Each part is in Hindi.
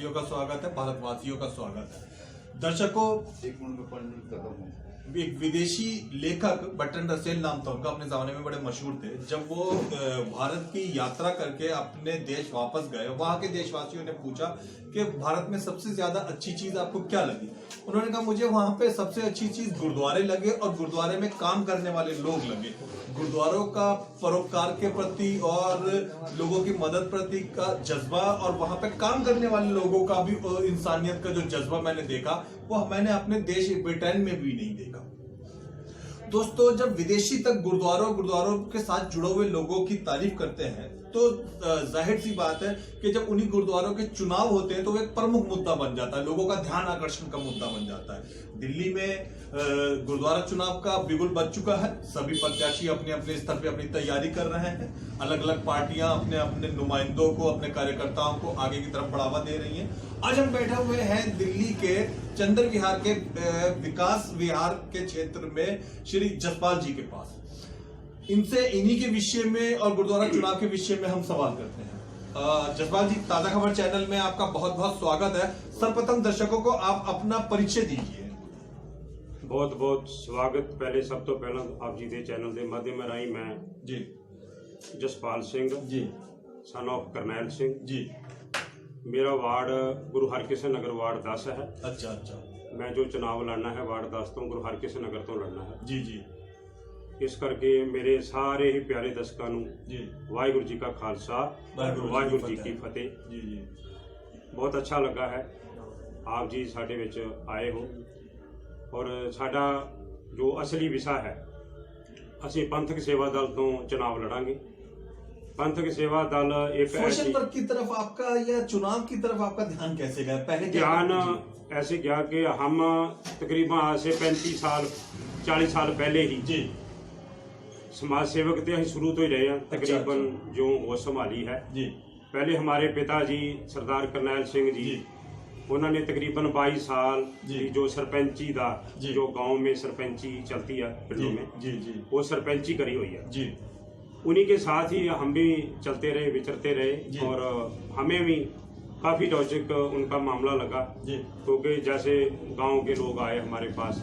देशवासियों का स्वागत है, भारतवासियों का स्वागत है। दर्शकों, एक विदेशी लेखक बर्ट्रैंड रसेल नाम था उनका, अपने जमाने में बड़े मशहूर थे। जब वो भारत की यात्रा करके अपने देश वापस गए, वहां के देशवासियों ने पूछा कि भारत में सबसे ज्यादा अच्छी चीज आपको क्या लगी। उन्होंने कहा मुझे वहां पे सबसे अच्छी चीज गुरुद्वारे लगे और गुरुद्वारे में काम करने वाले लोग लगे। गुरुद्वारों का परोपकार के प्रति और लोगों की मदद प्रति का जज्बा और वहां पे काम करने वाले लोगों का भी इंसानियत का जो जज्बा मैंने देखा, वो मैंने अपने देश ब्रिटेन में भी नहीं देखा। दोस्तों, जब विदेशी तक गुरुद्वारों के साथ जुड़े हुए लोगों की तारीफ करते हैं तो जाहिर सी बात है कि जब उन्हीं गुरुद्वारों के चुनाव होते हैं तो वो एक प्रमुख मुद्दा बन जाता है, लोगों का ध्यान आकर्षण का मुद्दा बन जाता है। दिल्ली में गुरुद्वारा चुनाव का बिगुल बज चुका है। सभी प्रत्याशी अपने अपने स्तर पे अपनी तैयारी कर रहे हैं। अलग अलग पार्टियां अपने अपने नुमाइंदों को, अपने कार्यकर्ताओं को आगे की तरफ बढ़ावा दे रही हैं। आज हम बैठे हुए हैं दिल्ली के चंद्र विहार के विकास विहार के क्षेत्र में श्री जसपाल जी के पास। इनसे इन्हीं के विषय में और गुरुद्वारा चुनाव के विषय में हम सवाल करते हैं। जसपाल जी, ताजा खबर चैनल में आपका बहुत बहुत स्वागत है। सर्वप्रथम दर्शकों को आप अपना परिचय दीजिए। बहुत बहुत स्वागत। पहले सब तो पहला आप जी के चैनल के माध्यम राही मैं जी जसपाल सिंह जी सन ऑफ करनैल सिंह जी। मेरा वार्ड गुरु हरकिशन नगर वार्ड 10 है। अच्छा। मैं जो चुनाव लड़ना है वार्ड 10 तो गुरु हरकिशन नगर तो लड़ना है जी जी। इस करके मेरे सारे ही प्यारे दर्शकों जी वाहिगुरु जी का खालसा, वाहिगुरु जी की फतेह। जी जी। बहुत अच्छा लगा है आप जी साडे विच आए हो और साडा जो असली विषय है, असीं पंथक सेवा दल तो चुनाव लड़ांगे। पंथक सेवा दल एक सोशल वर्क की तरफ आपका या चुनाव की तरफ आपका ध्यान कैसे गया? पहले ध्यान ऐसे गया कि हम तकरीबन आज से 35 साल 40 साल पहले ही जी समाज सेवक थे, शुरू तो ही रहे हैं तकरीबन। जो वो संभाली है जी। पहले हमारे पिताजी सरदार करनैल सिंह जी उन्होंने तकरीबन 22 साल की जो सरपंची का जो गांव में सरपंची चलती है पिंडों में जी जी वो सरपंची करी हुई है जी। उन्हीं के साथ ही हम भी चलते रहे, विचरते रहे और हमें भी काफी रोचक उनका मामला लगा क्योंकि जैसे गांव के लोग आए हमारे पास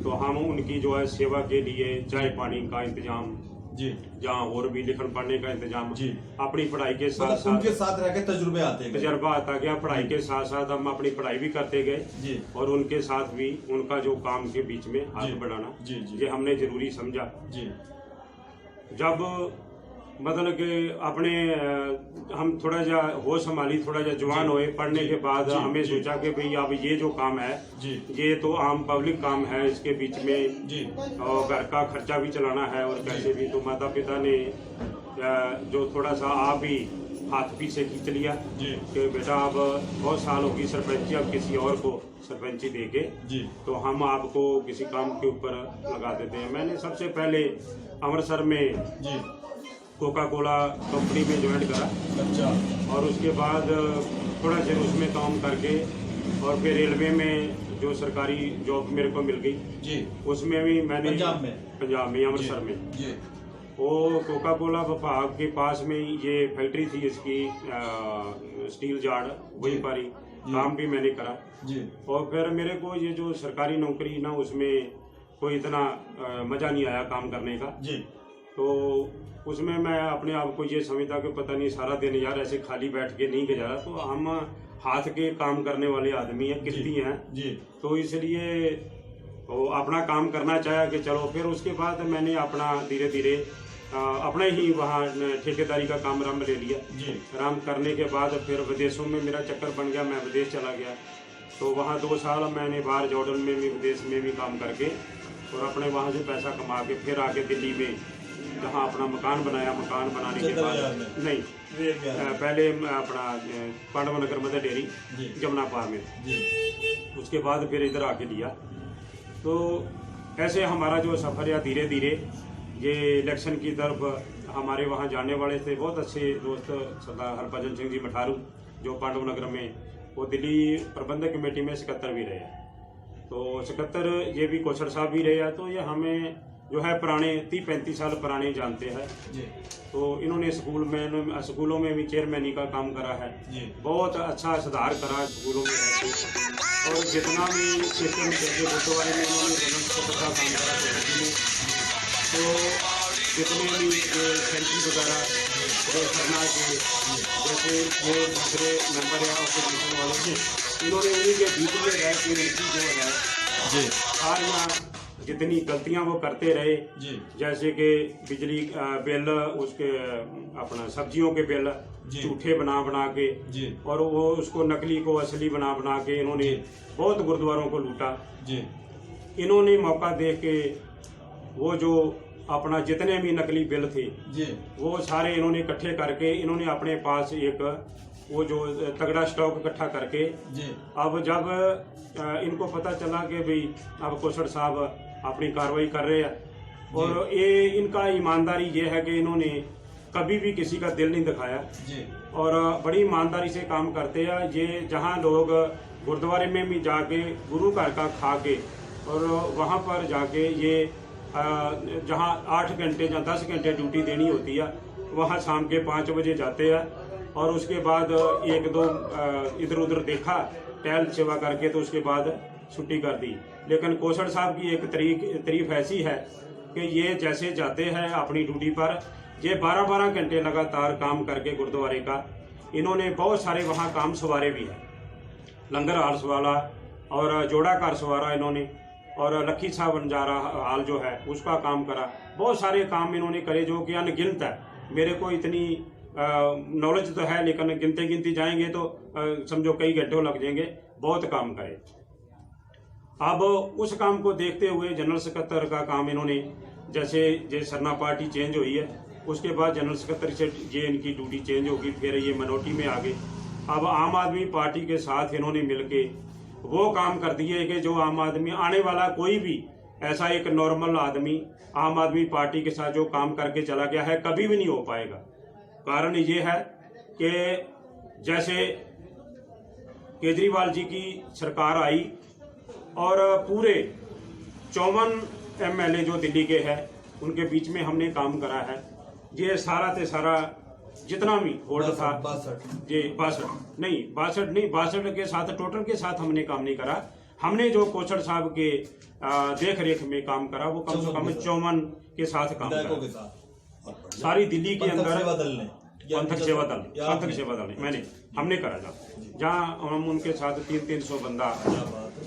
तो हम उनकी जो है सेवा के लिए चाय पानी का इंतजाम जी, जहाँ और भी लिखन पढ़ने का इंतजाम जी, अपनी पढ़ाई के साथ साथ उनके साथ रह के तजुर्बा आता गया। पढ़ाई के साथ साथ हम अपनी पढ़ाई भी करते गए और उनके साथ भी उनका जो काम के बीच में हाथ बढ़ाना ये हमने जरूरी समझा। जब मतलब कि अपने हम थोड़ा जा होश संभाली, थोड़ा जा जवान हुए, पढ़ने के बाद हमें सोचा कि भाई अब ये जो काम है ये तो आम पब्लिक काम है, इसके बीच में और घर का खर्चा भी चलाना है और कैसे भी। तो माता पिता ने जो थोड़ा सा आप ही हाथ पीछे खींच लिया कि बेटा अब बहुत साल होगी सरपंची, अब किसी और को सरपंची देके तो हम आपको किसी काम के ऊपर लगा देते हैं। मैंने सबसे पहले अमृतसर में कोका कोला कंपनी में ज्वाइन करा और उसके बाद थोड़ा देर उसमें काम करके और फिर रेलवे में जो सरकारी जॉब मेरे को मिल गई उसमें भी मैंने पंजाब में अमृतसर में वो कोका कोला विभाग के पास में ये फैक्ट्री थी इसकी स्टील जार्ड, वही पारी काम भी मैंने करा। और फिर मेरे को ये जो सरकारी नौकरी ना उसमें कोई इतना मजा नहीं आया काम करने का। तो उसमें मैं अपने आप को ये समझता कि पता नहीं सारा दिन यार ऐसे खाली बैठ के नहीं गुजारा। तो हम हाथ के काम करने वाले आदमी हैं, किस्ती हैं, तो इसलिए वो अपना काम करना चाहा कि चलो। फिर उसके बाद मैंने अपना धीरे धीरे अपना ही वहाँ ठेकेदारी का काम आरम्भ ले लिया। आराम करने के बाद फिर विदेशों में मेरा चक्कर बन गया, मैं विदेश चला गया। तो वहाँ 2 साल मैंने बाहर जॉर्डन में भी विदेश में भी काम करके और अपने वहाँ से पैसा कमा के फिर आके दिल्ली में जहाँ अपना मकान बनाया। मकान बनाने के बाद नहीं पहले अपना पांडव नगर मदर डेयरी जमुना पार में, उसके बाद फिर इधर आके लिया। तो ऐसे हमारा जो सफ़र है धीरे धीरे ये इलेक्शन की तरफ हमारे वहाँ जाने वाले थे बहुत अच्छे दोस्त सरदार हरभजन सिंह जी मठारू जो पांडव नगर में, वो दिल्ली प्रबंधक कमेटी में 77 भी रहे। तो 77 ये भी कौशल साहब भी रहे। तो ये हमें जो है पुराने 30-35 साल पुराने जानते हैं जी। तो इन्होंने स्कूलों में भी चेयरमैनी का काम करा है जी। बहुत अच्छा सुधार करा स्कूलों में और जितना भी सिस्टम जैसे गुरुद्वारे में इन्होंने जनरल सेक्रेटरी का काम करा तो जितने भी सेंट्री वगैरह जो करना के जैसे ये दूसरे मेंबर है ऑपोजिशन वाले इन्होंने उन्हीं के बीच में रह के उनकी जो है जी सारियाँ जितनी गलतियां वो करते रहे जी। जैसे कि बिजली बिल उसके अपना सब्जियों के बिल झूठे बना के जी। और वो उसको नकली को असली बना के इन्होंने बहुत गुरुद्वारों को लूटा जी। इन्होंने मौका देख के वो जो अपना जितने भी नकली बिल थे जी। वो सारे इन्होंने इकट्ठे करके इन्होंने अपने पास एक वो जो तगड़ा स्टॉक इकट्ठा करके जी। अब जब इनको पता चला कि भाई अब कोसड़ साहब अपनी कार्रवाई कर रहे हैं और ये इनका ईमानदारी ये है कि इन्होंने कभी भी किसी का दिल नहीं दिखाया जी। और बड़ी ईमानदारी से काम करते हैं। ये जहाँ लोग गुरुद्वारे में भी जाके गुरु घर का खा के और वहाँ पर जाके ये जहाँ 8 घंटे या 10 घंटे ड्यूटी देनी होती है वहाँ शाम के 5 बजे जाते हैं और उसके बाद 1-2 इधर उधर देखा टहल सेवा करके तो उसके बाद छुट्टी कर दी। लेकिन कोसड़ साहब की एक तारीफ ऐसी है कि ये जैसे जाते हैं अपनी ड्यूटी पर ये 12-12 घंटे लगातार काम करके गुरुद्वारे का इन्होंने बहुत सारे वहाँ काम सवारे भी है। लंगर हाल सवारा और जोड़ा कार सवारा इन्होंने और लखी साहब बंजारा हाल जो है उसका काम करा। बहुत सारे काम इन्होंने करे जो कि अनगिनत है। मेरे को इतनी नॉलेज तो है लेकिन गिनते जाएंगे तो समझो कई घंटों लग जाएंगे। बहुत काम करे। अब उस काम को देखते हुए जनरल सेक्रेटरी का काम इन्होंने जैसे सरना पार्टी चेंज हुई है उसके बाद जनरल सेक्रेटरी से ये इनकी ड्यूटी चेंज होगी फिर ये मिनोरिटी में आ गए। अब आम आदमी पार्टी के साथ इन्होंने मिलके वो काम कर दिए कि जो आम आदमी आने वाला कोई भी ऐसा एक नॉर्मल आदमी आम आदमी पार्टी के साथ जो काम करके चला गया है कभी भी नहीं हो पाएगा। कारण ये है कि जैसे केजरीवाल जी की सरकार आई और पूरे 54 MLA जो दिल्ली के हैं उनके बीच में हमने काम करा है। ये सारा ते सारा जितना भी होल्ड था ये 62 के साथ टोटल के साथ हमने काम नहीं करा। हमने जो कोसड़ साहब के देख रेख में काम करा वो कम से कम 54 के साथ काम करा। सारी दिल्ली के अंदर पंथक सेवा दल हमने करा था जहाँ हम उनके साथ 300 बंदा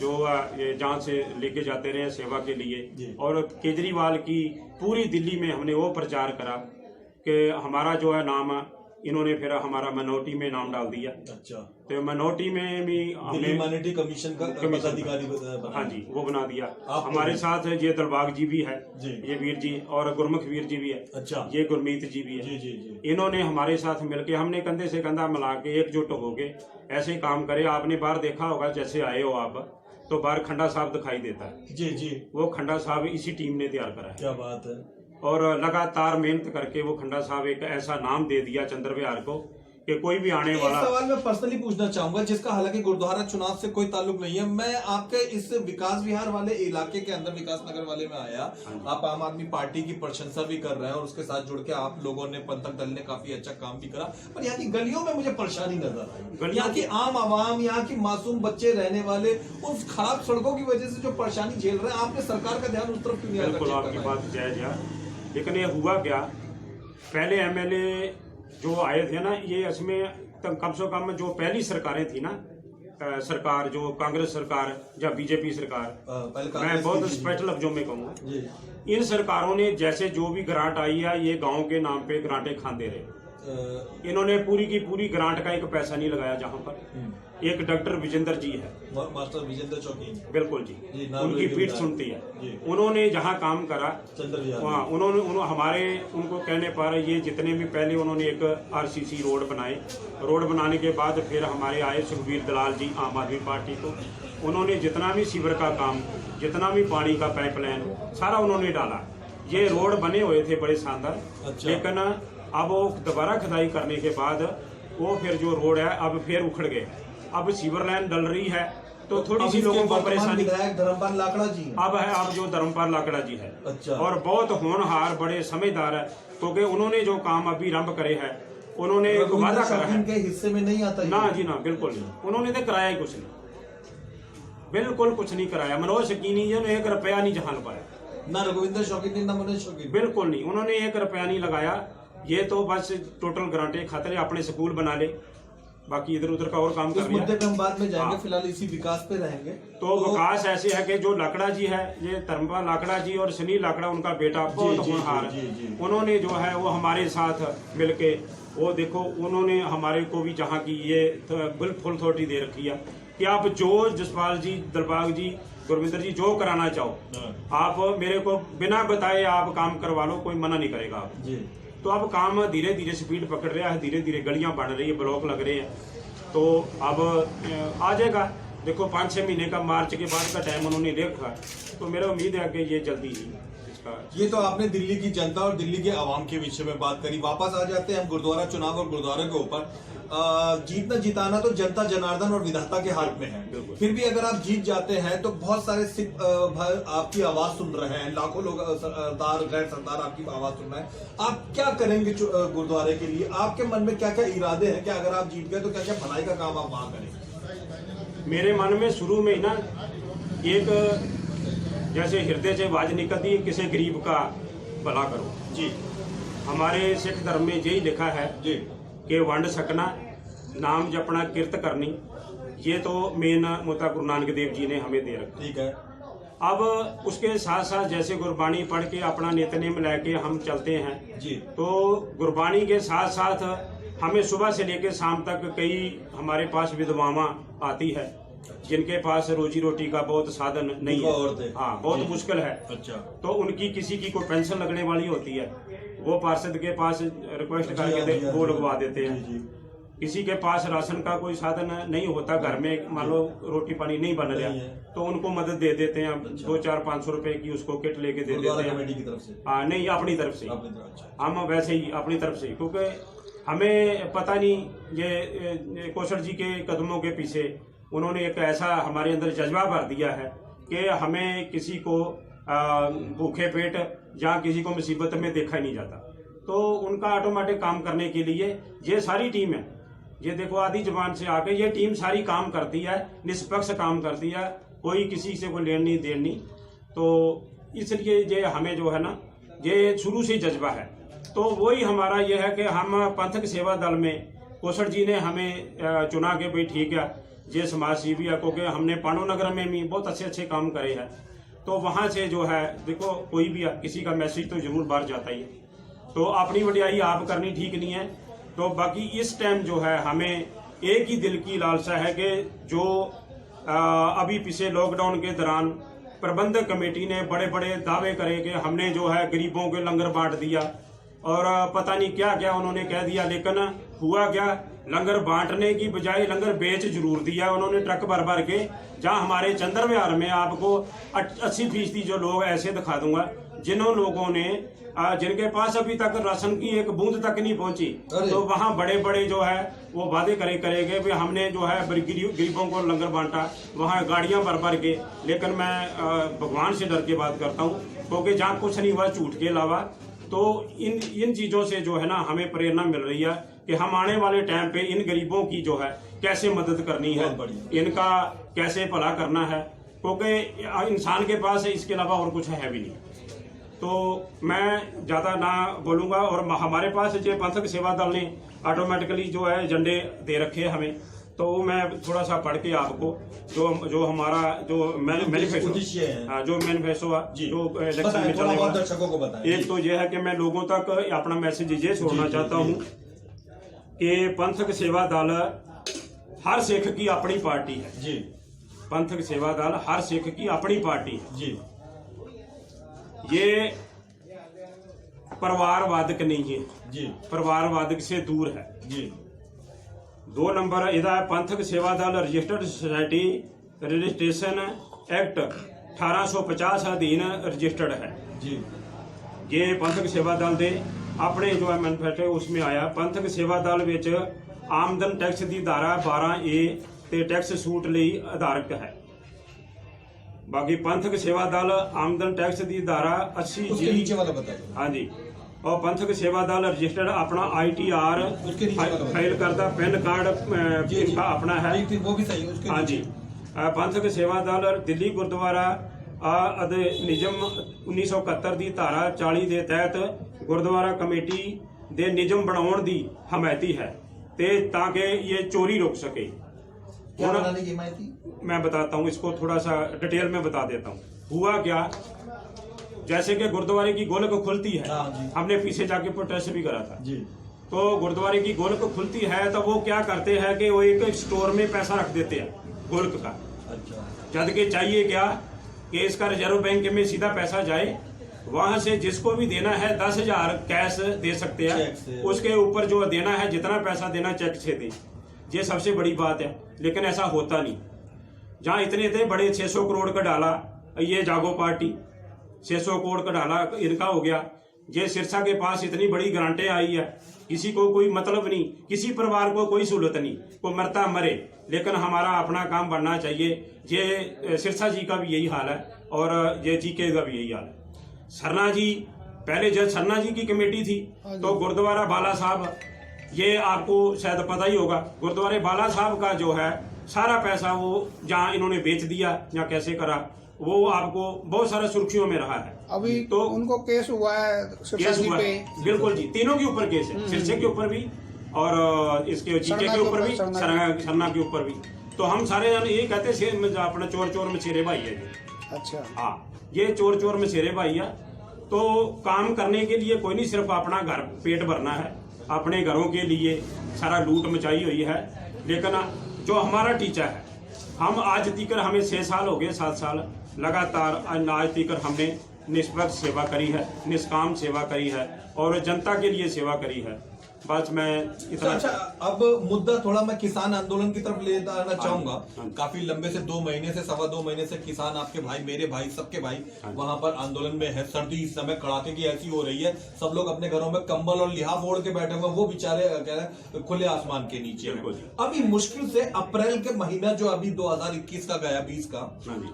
जो ये जहाँ से लेके जाते रहे सेवा के लिए। और केजरीवाल की पूरी दिल्ली में हमने वो प्रचार करा कि हमारा जो है नाम इन्होंने फिर हमारा मिनोरिटी में नाम डाल दिया। अच्छा। तो मिनोरिटी में भी हमने ह्यूमैनिटी कमीशन का पदाधिकारी हाँ जी वो बना दिया। हमारे साथ ये दिलबाग जी भी है ये वीर जी और गुरमुख वीर जी भी है। अच्छा। ये गुरमीत जी भी है। जी। इन्होंने हमारे साथ मिलके हमने कंधे से कंधा मिला के एकजुट होके ऐसे काम करे। आपने बाहर देखा होगा जैसे आए हो आप तो बाहर खंडा साहब दिखाई देता है। जी। वो खंडा साहब इसी टीम ने तैयार करा है। क्या बात है। और लगातार मेहनत करके वो खंडा साहब एक ऐसा नाम दे दिया चंद्र विहार को कि कोई भी आने वाला। सवाल मैं पर्सनली पूछना चाहूंगा जिसका हालांकि गुरुद्वारा चुनाव से कोई ताल्लुक नहीं है। मैं आपके इस विकास विहार वाले इलाके के अंदर विकास नगर वाले में आया। आप आम आदमी पार्टी की प्रशंसा भी कर रहे हैं और उसके साथ जुड़ के आप लोगों ने पंथक दल ने काफी अच्छा काम भी करा। पर यहाँ की गलियों में मुझे परेशानी नजर आई। यहाँ की आम आवाम यहाँ की मासूम बच्चे रहने वाले उस खराब सड़कों की वजह से जो परेशानी झेल रहे हैं आपने सरकार का ध्यान उस तरफ क्यों नहीं बिल्कुल आपकी बात जायज है। लेकिन ये हुआ क्या पहले MLA जो आए थे ना ये इसमें कम से कम जो पहली सरकारें थी ना सरकार जो कांग्रेस सरकार या बीजेपी सरकार मैं बहुत स्पष्ट लफ्जों में कहूँगा इन सरकारों ने जैसे जो भी ग्रांट आई है ये गांव के नाम पे ग्रांटें खाते रहे। इन्होंने पूरी की पूरी ग्रांट का एक पैसा नहीं लगाया। जहाँ पर एक डॉक्टर विजेंद्र जी है मास्टर विजेंद्र चौकी बिल्कुल जी उनकी पीठ सुनती है। उन्होंने जहाँ काम करा वहाँ उन्होंने उनको कहने पर ये जितने भी पहले उन्होंने एक RCC रोड बनाए। रोड बनाने के बाद फिर हमारे आए सुखबीर दलाल जी आम आदमी पार्टी को उन्होंने जितना भी सीवर का काम जितना भी पानी का पाइपलाइन सारा उन्होंने डाला। ये रोड बने हुए थे बड़े शानदार। लेकिन अब वो दोबारा खुदाई करने के बाद वो फिर जो रोड है अब फिर उखड़ गए। अब सीवर लाइन डल रही है तो थोड़ी सी लोगों को परेशानी। विधायक धर्मपाल लाकड़ा जी अब जो धर्मपाल लाकड़ा जी है, अच्छा, और बहुत होनहार, बड़े समझदार है, क्योंकि उन्होंने जो काम अभी आरंभ करे है, उन्होंने एक वादा करा है के हिस्से में नहीं आता ना जी ना, बिल्कुल नहीं, उन्होंने तो कराया ही कुछ नहीं, बिल्कुल कुछ नहीं कराया। मनोज शकीनी जी ने 1 रुपया नहीं जहां पाया, ना रघुविंदर शौकीनी ना मनोज शौकीनी, बिल्कुल नहीं, उन्होंने 1 रुपया नहीं लगाया। ये तो बस टोटल ग्रांटे खाते अपने स्कूल बना ले, बाकी इधर उधर का और काम कर रही है। मुद्दे पे हम बाद में जाएंगे, फिलहाल इसी विकास पे रहेंगे। तो विकास ऐसे है कि जो लाकड़ा जी है, ये धर्मपाल लाकड़ा जी और सुनील लाकड़ा, उनका बेटा बहुत होनहार है, उन्होंने जो है वो हमारे साथ मिलके, वो देखो उन्होंने हमारे को भी जहाँ की ये फुल अथॉरिटी दे रखी है कि आप जो जसपाल जी, दिलबाग जी, गुरविंदर जी जो कराना चाहो आप मेरे को बिना बताए आप काम करवा लो, कोई मना नहीं करेगा आप जी। तो अब काम धीरे धीरे स्पीड पकड़ रहा है, धीरे धीरे गलियां बन रही है, ब्लॉक लग रहे हैं, तो अब आ जाएगा। देखो 5-6 महीने का, मार्च के बाद का टाइम उन्होंने रखा, तो मेरा उम्मीद है कि ये जल्दी ही इसका। ये तो आपने दिल्ली की जनता और दिल्ली के आवाम के विषय में बात करी। वापस आ जाते हैं हम गुरुद्वारा चुनाव और गुरुद्वारा के ऊपर। जीतना जिताना तो जनता जनार्दन और विधाता के हाथ में है। फिर भी अगर आप जीत जाते हैं तो बहुत सारे सिख आपकी आवाज सुन रहे हैं, लाखों लोग सरदार गैर सरदार आपकी आवाज सुन रहे हैं। आप क्या करेंगे गुरुद्वारे के लिए? आपके मन में क्या क्या इरादे हैं? क्या अगर आप जीत गए तो क्या क्या भलाई का काम आप वहां करेंगे? मेरे मन में शुरू में ही ना एक जैसे हृदय से आवाज निकलती है, किसी गरीब का भला करो जी। हमारे सिख धर्म में यही लिखा है जी कि वंड सकना, नाम जपना, किरत करनी, ये तो मेन मुद्दा गुरु नानक देव जी ने हमें दे रखा। ठीक है। अब उसके साथ साथ जैसे गुरबाणी पढ़ के अपना नित्यनेम लेके हम चलते हैं जी, तो गुरबाणी के साथ साथ हमें सुबह से लेकर शाम तक कई हमारे पास विधवाएं आती है जिनके पास रोजी रोटी का बहुत साधन नहीं है, हाँ बहुत मुश्किल है। अच्छा। तो उनकी किसी की कोई पेंशन लगने वाली होती है, वो पार्षद के पास रिक्वेस्ट करके वो लगवा देते हैं। किसी के पास राशन का कोई साधन नहीं होता, घर में मान लो रोटी पानी नहीं बन रहा, तो उनको मदद दे देते हैं। 200-500 रुपए की उसको किट लेके दे देते हैं कमेटी की तरफ से। हाँ नहीं, अपनी तरफ से हम वैसे ही अपनी तरफ से, क्योंकि हमें पता नहीं ये कौशल जी के कदमों के पीछे उन्होंने एक ऐसा हमारे अंदर जज्बा भर दिया है कि हमें किसी को भूखे पेट या किसी को मुसीबत में देखा ही नहीं जाता। तो उनका ऑटोमेटिक काम करने के लिए ये सारी टीम है, ये देखो आधी जबान से आके ये टीम सारी काम करती है, निष्पक्ष काम करती है, कोई किसी से कोई लेन नहीं देन नहीं। तो इसलिए ये हमें जो है ना, ये शुरू से जज्बा है। तो वही हमारा ये है कि हम पंथक सेवा दल में कौशल जी ने हमें चुना के भाई ठीक है ये समाज सेवी है, क्योंकि हमने पांडव नगर में भी बहुत अच्छे अच्छे काम करे हैं। तो वहाँ से जो है देखो कोई भी किसी का मैसेज तो जरूर बाहर जाता ही है, तो अपनी वडियाई आप करनी ठीक नहीं है। तो बाकी इस टाइम जो है हमें एक ही दिल की लालसा है कि जो अभी पिछले लॉकडाउन के दौरान प्रबंधक कमेटी ने बड़े बड़े दावे करे कि हमने जो है गरीबों के लंगर बांट दिया और पता नहीं क्या क्या उन्होंने कह दिया, लेकिन हुआ क्या, लंगर बांटने की बजाय लंगर बेच जरूर दिया उन्होंने ट्रक भर भर के। जहां हमारे चंद्र विहार में आपको 80% जो लोग ऐसे दिखा दूंगा जिन्हों लोगों ने जिनके पास अभी तक राशन की एक बूंद तक नहीं पहुंची, तो वहां बड़े बड़े जो है वो वादे करेंगे भी हमने जो है गरीबों को लंगर बांटा, वहां गाड़ियां भर भर के। लेकिन मैं भगवान से डर के बात करता हूँ, क्योंकि जहाँ कुछ नहीं हुआ झूठ के अलावा। तो इन चीजों से जो है ना हमें प्रेरणा मिल रही है कि हम आने वाले टाइम पे इन गरीबों की जो है कैसे मदद करनी है, इनका कैसे भला करना है, क्योंकि इंसान के पास इसके अलावा और कुछ है भी नहीं। तो मैं ज्यादा ना बोलूंगा। और हमारे पास जो पंथक सेवा दल ने ऑटोमेटिकली जो है एजेंडे दे रखे हैं हमें, तो मैं थोड़ा सा पढ़ के आपको जो हमारा जो मैनिफेस्टो जो मैनिफेस्टो जो इलेक्शन में चलेगा, एक तो यह है कि मैं लोगों तक अपना मैसेज ये छोड़ना चाहता हूँ कि पंथक सेवा दल हर सिख की अपनी पार्टी है जी। पंथक सेवा दल हर सिख की अपनी पार्टी है जी। ये परिवारवादक नहीं है जी, परिवारवादक से दूर है जी। 2 नंबर इधर पंथक सेवा दल रजिस्टर्ड सोसाइटी रजिस्ट्रेशन एक्ट 1850 अधीन रजिस्टर्ड है जी। ये पंथक सेवा दल दे अपने जो मैनिफेस्टो उसमें आया, पंथक सेवा दल विच आमदन टैक्स की धारा 12A ਤੇ ਟੈਕਸ ਛੂਟ ਲਈ ਆਧਾਰਕ ਹੈ। बाकी पंथक सेवा दल आमदन टैक्स की धारा 80 उसके नीचे वाला बता दो। हाँ जी, और पंथक सेवा दल रजिस्टर्ड अपना ITR फाइल करता, पैन कार्ड इनका अपना है, वो भी सही है उसके। हाँ जी, पंथक सेवा दल दिल्ली गुरुद्वारा निजम 1971 की धारा 40 के तहत गुरुद्वारा कमेटी दे निजम बनाउण दी हमायती है ते ताकि ये चोरी रोक सके। क्या बनाने की हिमायती? मैं बताता हूँ इसको, थोड़ा सा डिटेल में बता देता हूँ। हुआ क्या, जैसे कि गुरुद्वारे की गोलक खुलती है, हमने पीछे जाके प्रोटेस्ट भी करा था जी। तो गुरुद्वारे की गोलक खुलती है तो वो क्या करते हैं कि वो एक स्टोर में पैसा रख देते हैं गोलक का। अच्छा। जद के चाहिए क्या कि इसका रिजर्व बैंक में सीधा पैसा जाए, वहां से जिसको भी देना है 10,000 कैश दे सकते हैं, उसके ऊपर जो देना है जितना पैसा देना चेक से दे। ये सबसे बड़ी बात है, लेकिन ऐसा होता नहीं। जहाँ इतने थे बड़े 600 करोड़ का डाला ये जागो पार्टी, 600 करोड़ का डाला इनका हो गया। ये सिरसा के पास इतनी बड़ी ग्रांटें आई है, किसी को कोई मतलब नहीं, किसी परिवार को कोई सहूलत नहीं, कोई मरता मरे, लेकिन हमारा अपना काम बनना चाहिए। ये सिरसा जी का भी यही हाल है और ये जीके का भी यही हाल है। सरना जी, पहले जब सरना जी की कमेटी थी तो गुरुद्वारा बाला साहब, ये आपको शायद पता ही होगा, गुरुद्वारे बाला साहब का जो है सारा पैसा वो जहाँ इन्होंने बेच दिया या कैसे करा, वो आपको बहुत सारा सुर्खियों में रहा है। अभी तो उनको केस हुआ है, केस हुआ है, बिल्कुल जी, तीनों के ऊपर केस है, सिरसे के ऊपर भी और इसके जीके के ऊपर भी, सरना के ऊपर भी। तो हम सारे जन ये कहते अपना चोर चोर मछेरे भाई है जी। अच्छा। हाँ, ये चोर चोर मछेरे भाई है। तो काम करने के लिए कोई नहीं, सिर्फ अपना घर पेट भरना है, अपने घरों के लिए सारा लूट मचाई हुई है। लेकिन जो हमारा टीचर है, हम आज तीकर हमें 6 साल हो गए, 7 साल लगातार आज तीकर हमने निष्पक्ष सेवा करी है, निष्काम सेवा करी है और जनता के लिए सेवा करी है। बस मैं इतना। अच्छा, अब मुद्दा थोड़ा मैं किसान आंदोलन की तरफ ले जाना चाहूंगा। काफी लंबे से 2 महीने से 2.25 महीने से किसान, आपके भाई, मेरे भाई, सबके भाई वहां पर आंदोलन में है। सर्दी इस समय कड़ाके की ऐसी हो रही है, सब लोग अपने घरों में कंबल और लिहाफ ओढ़ के बैठे हुए, वो बेचारे कह रहे हैं खुले आसमान के नीचे। अभी मुश्किल से अप्रैल के महीना जो अभी 2021 का गया, 20 का,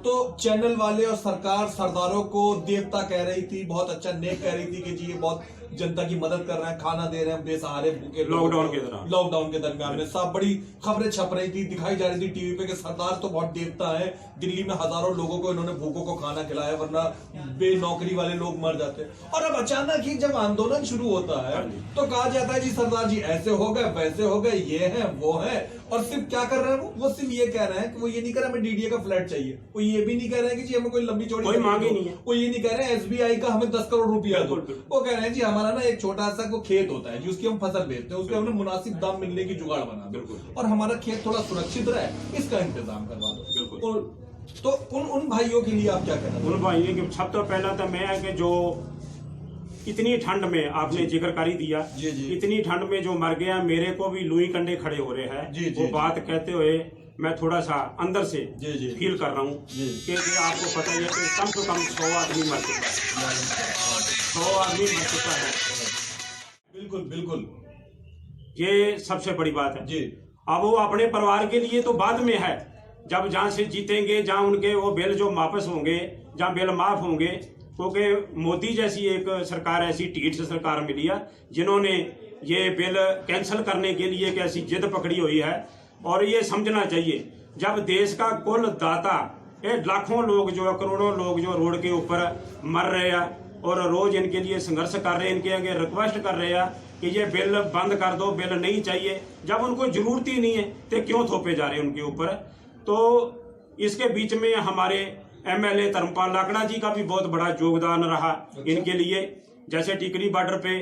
तो चैनल वाले और सरकार सरदारों को देवता कह रही थी, बहुत अच्छा नेक कह रही थी कि जी ये बहुत जनता की मदद कर रहे हैं, खाना दे रहे हैं बेसहारे भूखे लॉकडाउन के दरमियान में सब बड़ी खबरें छप रही थी, दिखाई जा रही थी टीवी पे कि सरदार तो बहुत देवता है, दिल्ली में हजारों लोगों को इन्होंने भूखों को खाना खिलाया, वरना बेनौकरी वाले लोग मर जाते। और अब अचानक ही जब आंदोलन शुरू होता है तो कहा जाता है जी सरदार जी ऐसे हो गए, वैसे हो गए, ये है वो है। और सिर्फ क्या कर रहे हैं वो सिर्फ ये कह रहे हैं कि वो ये नहीं कह रहे हमें DDA का फ्लैट चाहिए, वो ये भी नहीं कह रहे हैं कि जी हमें कोई लंबी चौड़ी कोई मांग ही नहीं है, वो ये नहीं कह रहे हैं SBI का हमें 10 करोड़ रुपया दो, वो कह रहे हैं जी हमारा ना एक छोटा सा को खेत होता है जी, उसकी हम फसल बेचते हैं, उसके हमें मुनासिब दाम मिलने की जुगाड़ बना दो और हमारा खेत थोड़ा सुरक्षित रहे, इसका इंतजाम करवा दो। तो उन भाइयों के लिए आप क्या कहना? उन भाइयों के सब तो पहला तो मैं है कि जो इतनी ठंड में आपने जिक्र कर ही दिया, इतनी ठंड में जो मर गया, मेरे को भी लुई कंडे खड़े हो रहे हैं। वो बात कहते हुए मैं थोड़ा सा अंदर से फील कर रहा हूँ कि आपको पता ही है कि कम से कम 100 आदमी मर चुका है, 100 आदमी मर चुका है। बिल्कुल बिल्कुल, ये सबसे बड़ी बात है जी। अब वो अपने परिवार के लिए तो बाद में है, जब जहाँ से जीतेंगे, जहाँ उनके वो बिल जो वापस होंगे, जहाँ बिल माफ होंगे, क्योंकि मोदी जैसी एक सरकार, ऐसी ढीठ सरकार मिली है जिन्होंने ये बिल कैंसिल करने के लिए एक ऐसी जिद पकड़ी हुई है। और ये समझना चाहिए, जब देश का कुल दाता, ये लाखों लोग जो, करोड़ों लोग जो रोड के ऊपर मर रहे हैं और रोज इनके लिए संघर्ष कर रहे हैं, इनके आगे रिक्वेस्ट कर रहे हैं कि ये बिल बंद कर दो, बिल नहीं चाहिए, जब उनको जरूरत ही नहीं है तो क्यों थोपे जा रहे हैं उनके ऊपर। तो इसके बीच में हमारे MLA धर्मपाल लाकड़ा जी का भी बहुत बड़ा योगदान रहा इनके लिए। जैसे टिकरी बॉर्डर पे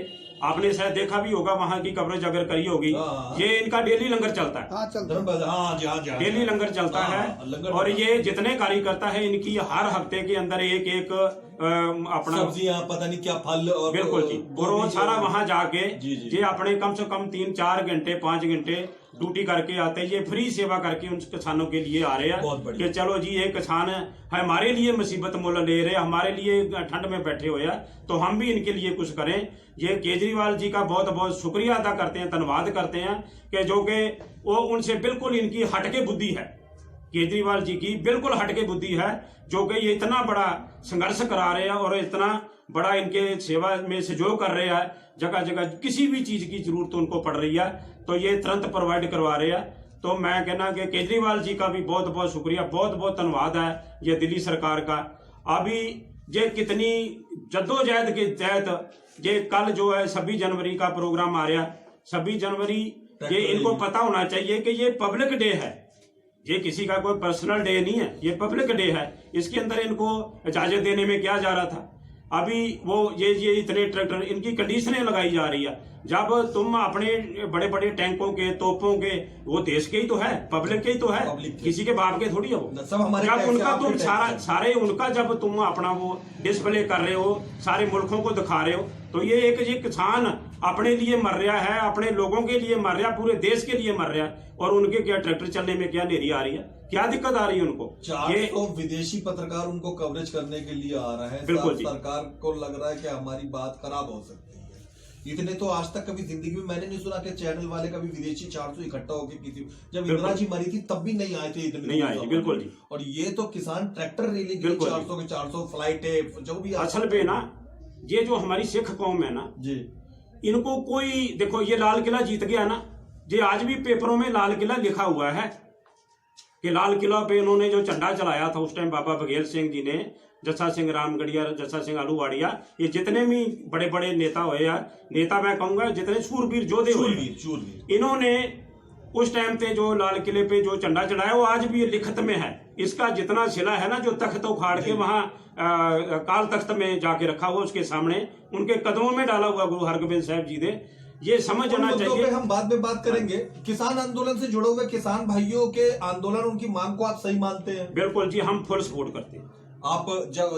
आपने शायद देखा भी होगा, वहां की कवरेज अगर करी होगी, ये इनका डेली लंगर चलता है, डेली लंगर चलता है। और ये जितने कार्यकर्ता है इनकी हर हफ्ते के अंदर एक अपना सब्जियां, पता नहीं क्या फल, और बिल्कुल जी, और वो सारा वहां जाके ये अपने कम से कम 3-4 घंटे 5 घंटे ड्यूटी करके आते हैं, ये फ्री सेवा करके उन किसानों के लिए आ रहे हैं कि चलो जी ये किसान है हमारे लिए मुसीबत मोल ले रहे हैं, हमारे लिए ठंड में बैठे हुए हैं, तो हम भी इनके लिए कुछ करें। ये केजरीवाल जी का बहुत बहुत शुक्रिया अदा करते हैं, धन्यवाद करते हैं कि जो कि वो उनसे बिल्कुल इनकी हटके बुद्धि है, केजरीवाल जी की बिल्कुल हटके बुद्धि है, जो कि ये इतना बड़ा संघर्ष करा रहे हैं और इतना बड़ा इनके सेवा में सहयोग कर रहे हैं, जगह जगह किसी भी चीज की जरूरत उनको पड़ रही है तो ये तुरंत प्रोवाइड करवा रहे हैं। तो मैं कहना कि केजरीवाल जी का भी बहुत बहुत शुक्रिया, बहुत बहुत धन्यवाद है ये दिल्ली सरकार का। अभी ये कितनी जद्दोजहद के तहत ये कल जो है 26 जनवरी का प्रोग्राम आ रहा, 26 जनवरी ये इनको पता होना चाहिए कि ये पब्लिक डे है, ये किसी का कोई पर्सनल डे नहीं है, ये पब्लिक डे है। इसके अंदर इनको इजाजत देने में क्या जा रहा था? अभी वो ये इतने ट्रैक्टर इनकी कंडीशनें लगाई जा रही है। जब तुम अपने बड़े बड़े टैंकों के तोपों के, वो देश के ही तो है, पब्लिक के ही तो है, किसी के बाप के थोड़ी है वो। जब उनका तुम सारे उनका जब तुम अपना वो डिस्प्ले कर रहे हो, सारे मुल्कों को दिखा रहे हो, तो ये किसान अपने लिए मर रहा है, अपने लोगों के लिए मर रहा है, पूरे देश के लिए मर रहा है, और उनके क्या ट्रैक्टर चलने में क्या देरी आ रही है, क्या दिक्कत आ रही है उनको? 400 विदेशी पत्रकार उनको कवरेज करने के लिए आ रहा है। बिल्कुल सरकार को लग रहा है कि हमारी बात खराब हो सकती है। इतने तो आज तक कभी जिंदगी में मैंने नहीं सुना कि चैनल वाले कभी विदेशी 400 इकट्ठा होकर किसी, जब इंदिरा जी मरी थी तब भी नहीं आए थे इतने, नहीं आए। बिल्कुल जी। और ये तो किसान ट्रैक्टर रैली के 400 के 400 फ्लाइटें जो भी। असल पे ना ये जो हमारी सिख कौम है ना जी, इनको कोई देखो, ये लाल किला जीत गया ना, ये आज भी पेपरों में लाल किला लिखा हुआ है कि लाल किला पे इन्होंने जो झंडा चलाया था उस टाइम बाबा बघेल सिंह जी ने, जस्सा सिंह रामगढ़िया, जस्सा सिंह आलूवाड़िया, ये जितने भी बड़े बड़े नेता हुए या नेता मैं कहूंगा जितने शूरवीर योद्धे हुए, इन्होंने उस टाइम पे जो लाल किले पे जो झंडा चढ़ाया वो आज भी लिखित में है। इसका जितना शिला है ना, जो तख्त उखाड़ के वहां काल तख्त में जाके रखा हुआ, उसके सामने उनके कदमों में डाला हुआ गुरु हरगोबिंद साहब जी ने। ये समझ आना चाहिए। हम बाद में बात करेंगे। किसान आंदोलन से जुड़े हुए किसान भाइयों के आंदोलन, उनकी मांग को आप सही मानते हैं? बिल्कुल जी, हम फुल सपोर्ट करते हैं। आप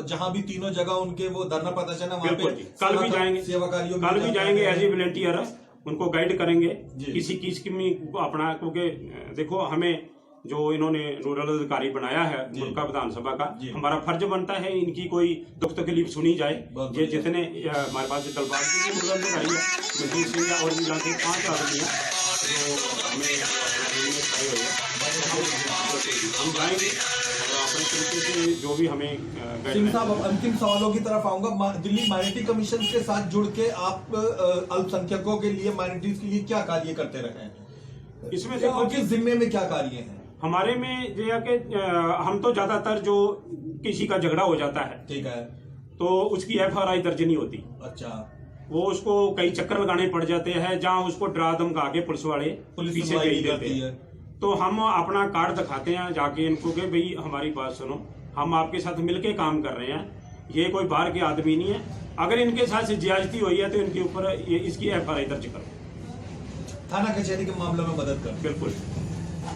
जहां भी तीनों जगह उनके वो धरना प्रदर्शन है वहां पे कल भी जाएंगे, सेवाकारियों कल भी जाएंगे एज ए वॉलंटियर, उनको गाइड करेंगे किसी चीज की अपना, क्योंकि देखो हमें जो इन्होंने नोडल अधिकारी बनाया है मुल्का विधानसभा का, हमारा फर्ज बनता है इनकी कोई दुख तकलीफ सुनी जाए। ये जितने हमारे पास दलबाग जी की नोडल अधिकारी है, मजीद सिंह और भी जाके 5 आदमी है जो हमें हम जाएंगे और अपने तरीके से जो भी हमें। सिंह साहब, अब अंतिम सवालों की तरफ आऊंगा। दिल्ली माइनॉरिटी कमीशन के साथ जुड़ के आप अल्पसंख्यकों के लिए, माइनॉरिटीज के लिए क्या कार्य करते रहे हैं? इसमें देखो किस जिम्मे में क्या कार्य है हमारे में? जो है कि हम तो ज्यादातर जो किसी का झगड़ा हो जाता है, ठीक है, तो उसकी FRI दर्ज नहीं होती। अच्छा, वो उसको कई चक्कर लगाने पड़ जाते हैं, जहां उसको डरा धमका के पुलिस वाले पीछे भेज देते हैं। तो हम अपना कार्ड दिखाते हैं जाके इनको कि भाई हमारी बात सुनो, हम आपके साथ मिलके काम कर रहे हैं, ये कोई बाहर के आदमी नहीं है, अगर इनके साथ ज्यादती हुई है तो इनके ऊपर इसकी FRI दर्ज करो, थाना कचहरी के मामलों में मदद कर। बिल्कुल।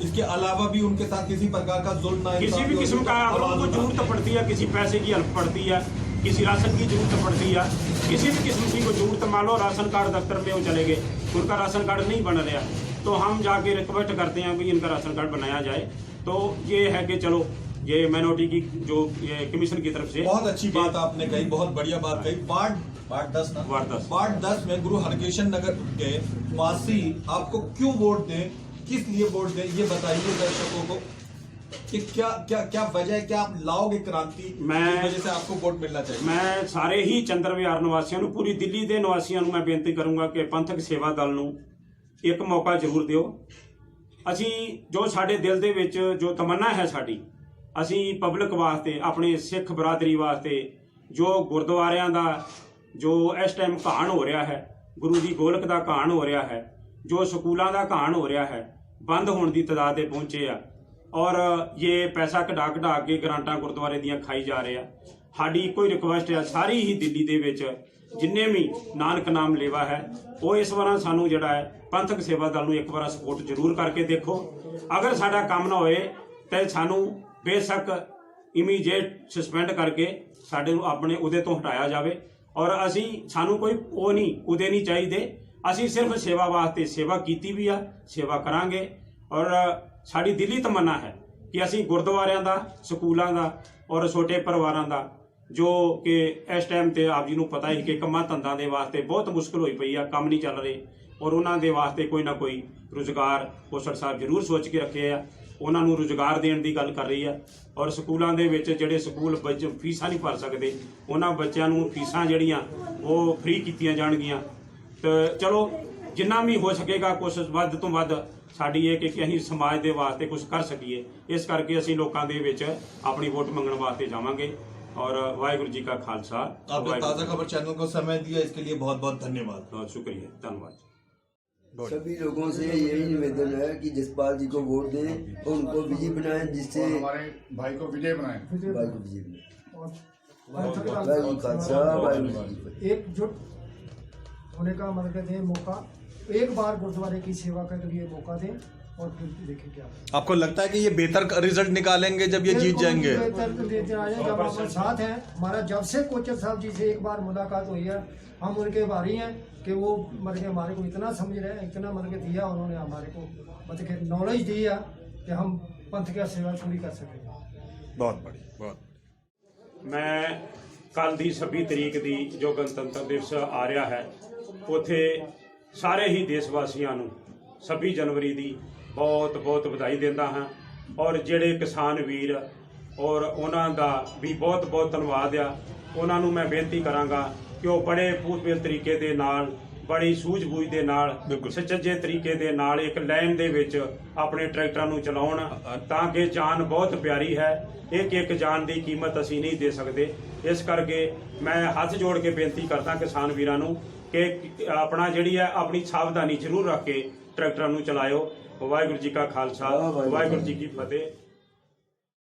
इसके अलावा भी उनके साथ किसी प्रकार का जुल्म ना, किसी भी किस्म का अगर उनको जरूरत पड़ती है, किसी पैसे की हेल्प पड़ती है, किसी राशन की जरूरत पड़ती है, किसी भी किस्म की कोई जरूरत, मान लो राशन कार्ड दफ्तर में वो चले गए, उनका राशन कार्ड नहीं बन रहा, तो हम जाके रिक्वेस्ट करते हैं कि इनका राशन कार्ड बनाया जाए। तो ये है कि चलो ये माइनॉरिटी की जो कमीशन की तरफ से बहुत अच्छी बात आपने कही, बहुत बढ़िया बात कही। वार्ड 10 में गुरु हरकिशन नगर के वासी आपको क्यों वोट दें, किस लिए वोट दें, ये बताइए दर्शकों को कि क्या वजह है, क्या आप लाओगे क्रांति, मैं वजह से आपको वोट मिलना चाहिए? मैं सारे ही चंद्र विहार निवासियों ਨੂੰ, पूरी दिल्ली के निवासियों ਨੂੰ मैं बेनती करूंगा कि पंथक सेवा दल ਨੂੰ एक मौका जरूर दिओ। ਅਸੀਂ जो साडे दिल ਦੇ ਵਿੱਚ जो तमन्ना है साडी, ਅਸੀਂ पब्लिक वास्ते, अपने सिख बरादरी वास्ते, जो गुरुद्वारियां ਦਾ जो इस टाइम घाण हो रहा है, गुरु जी गोलक ਦਾ घाण हो रहा है, जो स्कूलों का घाण हो रहा है, बंद होने की तादाद दे पहुंचे आ, और ये पैसा कढ़ा कढ़ा के ग्रांटां गुरुद्वारे दियां खाई जा रहे हैं। साडी कोई रिक्वेस्ट है सारी ही दिल्ली दे विच जिन्ने भी नानक नाम लेवा है, वो इस बार सानू जिहड़ा है पंथक सेवा दल नूं एक बार सपोर्ट जरूर करके देखो। अगर साडा काम ना होए तो सानू बेशक इमीडिएट सस्पेंड करके साडे अपने उहदे तो हटाया जाए, और असी सानू कोई वो नहीं उहदे नहीं चाहिए। ਅਸੀਂ ਸਿਰਫ ਸੇਵਾ ਵਾਸਤੇ ਸੇਵਾ ਕੀਤੀ ਵੀ ਆ, ਸੇਵਾ ਕਰਾਂਗੇ। ਔਰ ਸਾਡੀ ਦਿਲੀ ਤਮੰਨਾ ਹੈ ਕਿ ਅਸੀਂ ਗੁਰਦੁਆਰਿਆਂ ਦਾ, ਸਕੂਲਾਂ ਦਾ ਔਰ ਛੋਟੇ ਪਰਿਵਾਰਾਂ ਦਾ, ਜੋ ਕਿ ਇਸ ਟਾਈਮ ਤੇ ਆਪ ਜੀ ਨੂੰ ਪਤਾ ਹੀ ਕਿ ਕੰਮਾਂ ਧੰਦਾਂ ਦੇ ਵਾਸਤੇ ਬਹੁਤ ਮੁਸ਼ਕਲ ਹੋਈ ਪਈ ਆ, ਕੰਮ ਨਹੀਂ ਚੱਲ ਰਹੇ, ਔਰ ਉਹਨਾਂ ਦੇ ਵਾਸਤੇ ਕੋਈ ਨਾ ਕੋਈ ਰੁਜ਼ਗਾਰ ਕੋਸੜ ਸਾਹਿਬ ਜ਼ਰੂਰ ਸੋਚ ਕੇ ਰੱਖੇ ਆ। ਉਹਨਾਂ ਨੂੰ ਰੁਜ਼ਗਾਰ ਦੇਣ ਦੀ ਗੱਲ ਕਰ ਰਹੀ ਆ। ਔਰ ਸਕੂਲਾਂ ਦੇ ਵਿੱਚ ਜਿਹੜੇ ਸਕੂਲ ਬੱਚੇ ਫੀਸਾਂ ਨਹੀਂ ਭਰ ਸਕਦੇ, ਉਹਨਾਂ ਬੱਚਿਆਂ ਨੂੰ ਫੀਸਾਂ ਜਿਹੜੀਆਂ ਉਹ ਫ੍ਰੀ ਕੀਤੀਆਂ ਜਾਣਗੀਆਂ। ਤੇ ਚਲੋ ਜਿੰਨਾ ਵੀ ਹੋ ਸਕੇਗਾ ਕੋਸ਼ਿਸ਼ ਵੱਧ ਤੋਂ ਵੱਧ ਸਾਡੀ ਇਹ ਕਿ ਅਸੀਂ ਸਮਾਜ ਦੇ ਵਾਸਤੇ ਕੁਝ ਕਰ ਸਕੀਏ। ਇਸ ਕਰਕੇ ਅਸੀਂ ਲੋਕਾਂ ਦੇ ਵਿੱਚ ਆਪਣੀ ਵੋਟ ਮੰਗਣ ਵਾਸਤੇ ਜਾਵਾਂਗੇ। और वाहिगुरु जी का खालसा। आपने ताज़ा खबर चैनल को समय दिया, इसके लिए बहुत बहुत धन्यवाद। बहुत शुक्रिया, धन्यवाद। सभी लोगों से यही निवेदन है कि जसपाल जी को वोट दें और उनको विजय बनाएं, जिससे हमारे भाई को विजय बनाएं। भाई को विजय बनाएं। वाहिगुरु खालसा वाहिगुरु जी की फतेह। एकजुट होने का मतलब दें मौका, एक बार गुरुद्वारे की सेवा के लिए मौका दें और फिर देखें क्या। आपको लगता है कि ये बेहतर रिजल्ट निकालेंगे जब ये जीत जाएंगे? जब हम साथ हैं, हमारा जब से कोचर साहब जी से एक बार मुलाकात हुई है, हम उनके भारी हैं कि वो मतलब के हमारे को इतना समझ रहे हैं, इतना मतलब के दिया उन्होंने हमारे को मतलब के नॉलेज दी है कि हम पंथ की सेवा पूरी कर सकें। बहुत बढ़िया, बहुत। मैं ਕੱਲ ਦੀ 26 ਤਰੀਕ ਦੀ ਜੋ ਗਣਤੰਤਰ ਦਿਵਸ ਆ ਰਿਹਾ ਹੈ, ਉੱਥੇ ਸਾਰੇ ਹੀ ਦੇਸ਼ ਵਾਸੀਆਂ ਨੂੰ 26 ਜਨਵਰੀ ਦੀ ਬਹੁਤ ਬਹੁਤ ਵਧਾਈ ਦਿੰਦਾ ਹਾਂ। ਔਰ ਜਿਹੜੇ ਕਿਸਾਨ ਵੀਰ ਔਰ ਉਹਨਾਂ ਦਾ ਵੀ ਬਹੁਤ ਬਹੁਤ ਧੰਨਵਾਦ ਆ। ਉਹਨਾਂ ਨੂੰ ਮੈਂ ਬੇਨਤੀ ਕਰਾਂਗਾ ਕਿ ਉਹ ਬੜੇ ਪੂਰਬਲ ਤਰੀਕੇ ਦੇ ਨਾਲ, ਬੜੀ ਸੂਝ-ਬੂਝ ਦੇ ਨਾਲ, ਸੁਚੱਜੇ ਤਰੀਕੇ ਦੇ ਨਾਲ ਇੱਕ ਲਾਈਨ ਦੇ ਵਿੱਚ ਆਪਣੇ ਟਰੈਕਟਰਾਂ ਨੂੰ ਚਲਾਉਣ, ਤਾਂ ਕਿ ਜਾਨ ਬਹੁਤ ਪਿਆਰੀ ਹੈ। ਇੱਕ ਜਾਨ ਦੀ ਕੀਮਤ ਅਸੀਂ ਨਹੀਂ ਦੇ ਸਕਦੇ। ਇਸ ਕਰਕੇ ਮੈਂ ਹੱਥ ਜੋੜ ਕੇ ਬੇਨਤੀ ਕਰਦਾ ਕਿਸਾਨ ਵੀਰਾਂ ਨੂੰ ਕਿ ਆਪਣਾ ਜਿਹੜੀ ਹੈ ਆਪਣੀ ਸਾਵਧਾਨੀ ਜ਼ਰੂਰ ਰੱਖ ਕੇ ਟਰੈਕਟਰਾਂ ਨੂੰ ਚਲਾਇਓ। ਵਾਹਿਗੁਰੂ ਜੀ ਕਾ ਖਾਲਸਾ, ਵਾਹਿਗੁਰੂ ਜੀ ਕੀ ਫਤਿਹ।